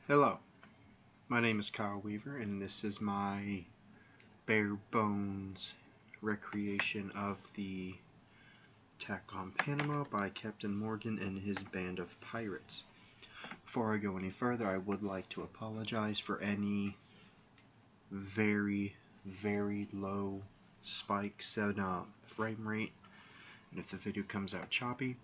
Hello, my name is Kyle Weaver, and this is my bare bones recreation of the attack on Panama by Captain Morgan and his band of pirates. Before I go any further, I would like to apologize for any very low spikes in frame rate, and if the video comes out choppy.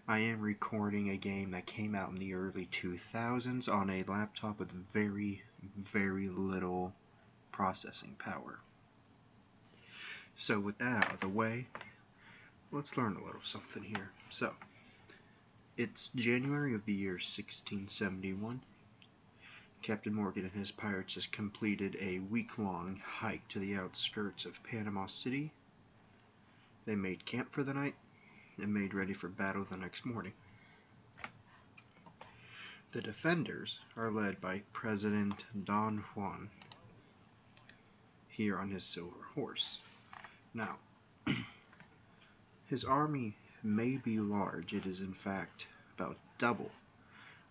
I am recording a game that came out in the early 2000s on a laptop with very little processing power. So with that out of the way, let's learn a little something here. So, it's January of the year 1671. Captain Morgan and his pirates has completed a week-long hike to the outskirts of Panama City. They made camp for the night and made ready for battle the next morning. The defenders are led by President Don Juan, here on his silver horse. Now, his army may be large. It is in fact about double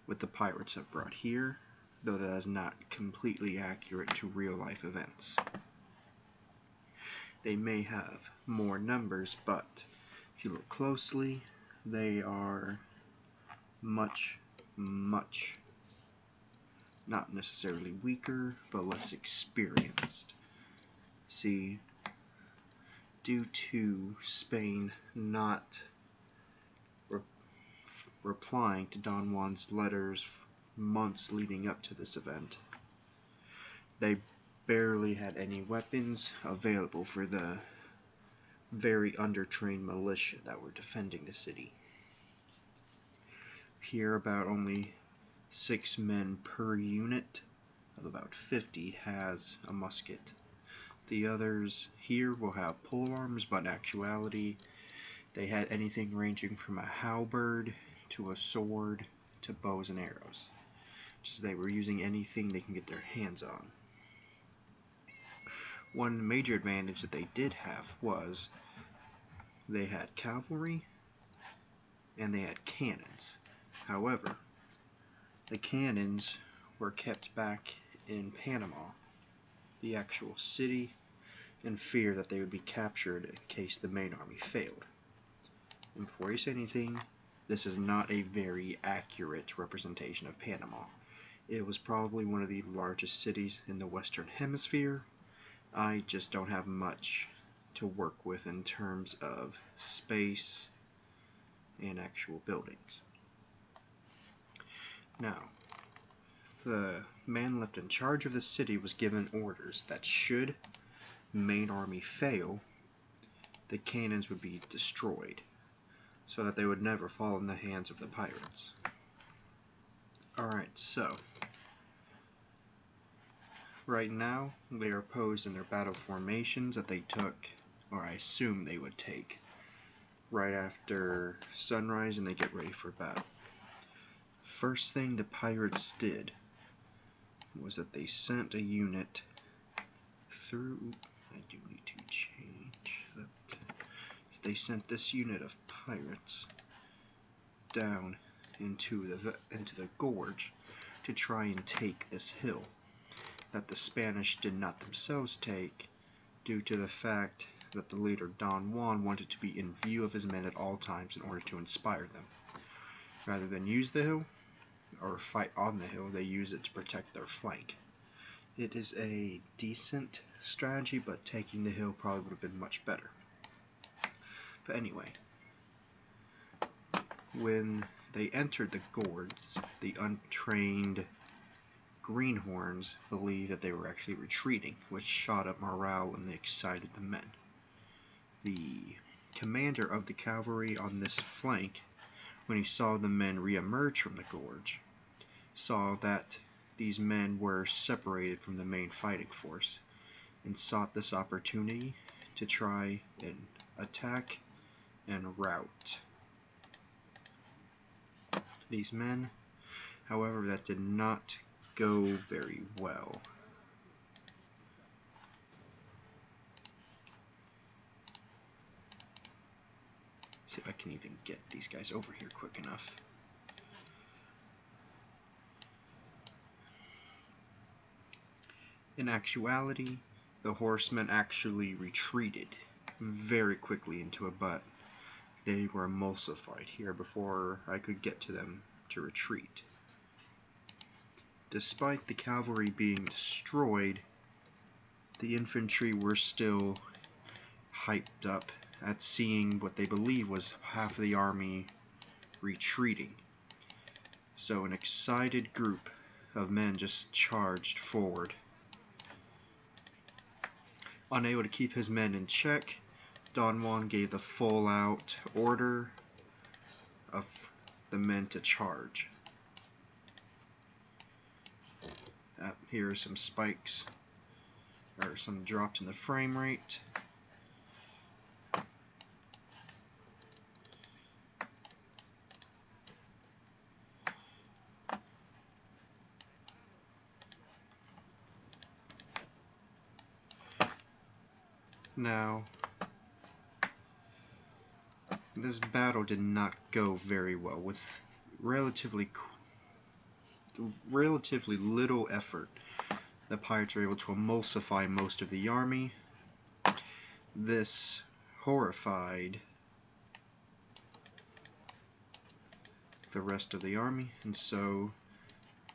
what the pirates have brought here, though that is not completely accurate to real-life events. They may have more numbers, but if you look closely, they are much, not necessarily weaker, but less experienced. See, due to Spain not replying to Don Juan's letters months leading up to this event, they barely had any weapons available for the very undertrained militia that were defending the city. Here, about only 6 men per unit of about 50 has a musket. The others here will have polearms, but in actuality, they had anything ranging from a halberd to a sword to bows and arrows. Just they were using anything they can get their hands on. One major advantage that they did have was they had cavalry and they had cannons. However, the cannons were kept back in Panama, the actual city, in fear that they would be captured in case the main army failed. And before you say anything, this is not a very accurate representation of Panama. It was probably one of the largest cities in the Western Hemisphere. I just don't have much to work with in terms of space and actual buildings. Now, the man left in charge of the city was given orders that should main army fail, the cannons would be destroyed, so that they would never fall in the hands of the pirates. Alright, so right now they are posed in their battle formations that they took, or I assume they would take, right after sunrise, and they get ready for battle. First thing the pirates did was that they sent a unit through. I do need to change that. They sent this unit of pirates down into the gorge to try and take this hill that the Spanish did not themselves take, due to the fact that the leader Don Juan wanted to be in view of his men at all times in order to inspire them. Rather than use the hill or fight on the hill, they use it to protect their flank. It is a decent strategy, but taking the hill probably would have been much better. But anyway, when they entered the gorge, the untrained greenhorns believed that they were actually retreating, which shot up morale and excited the men. The commander of the cavalry on this flank, when he saw the men re-emerge from the gorge, saw that these men were separated from the main fighting force, and sought this opportunity to try and attack and rout these men. However, that did not go very well. See if I can even get these guys over here quick enough. In actuality, the horsemen actually retreated very quickly into a butt. They were emulsified here before I could get to them to retreat. Despite the cavalry being destroyed, the infantry were still hyped up at seeing what they believe was half of the army retreating. So an excited group of men just charged forward. Unable to keep his men in check, Don Juan gave the full-out order of the men to charge. Here are some spikes, or some drops in the frame rate. Now, this battle did not go very well, with relatively little effort. The pirates were able to emulsify most of the army. This horrified the rest of the army, and so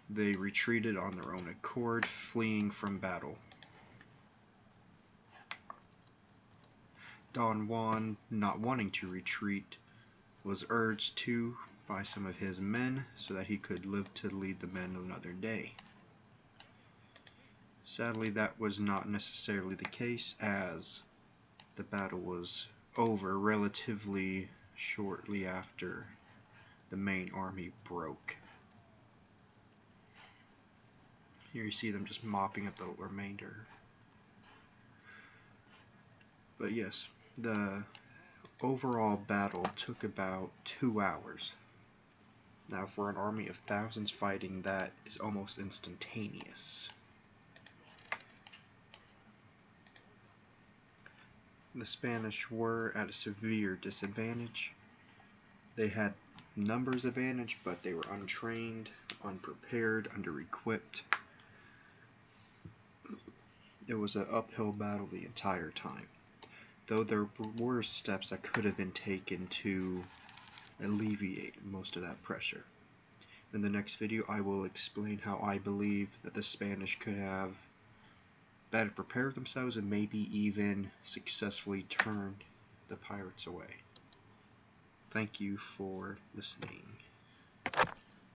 they retreated on their own accord, fleeing from battle. Don Juan, not wanting to retreat, was urged to by some of his men so that he could live to lead the men another day. Sadly, that was not necessarily the case, as the battle was over relatively shortly after the main army broke. Here you see them just mopping up the remainder. But yes, the overall battle took about 2 hours. Now for an army of thousands fighting, that is almost instantaneous. The Spanish were at a severe disadvantage. They had numbers advantage, but they were untrained, unprepared, under-equipped. It was an uphill battle the entire time, though there were steps that could have been taken to alleviate most of that pressure. In the next video, I will explain how I believe that the Spanish could have better prepared themselves and maybe even successfully turned the pirates away. Thank you for listening.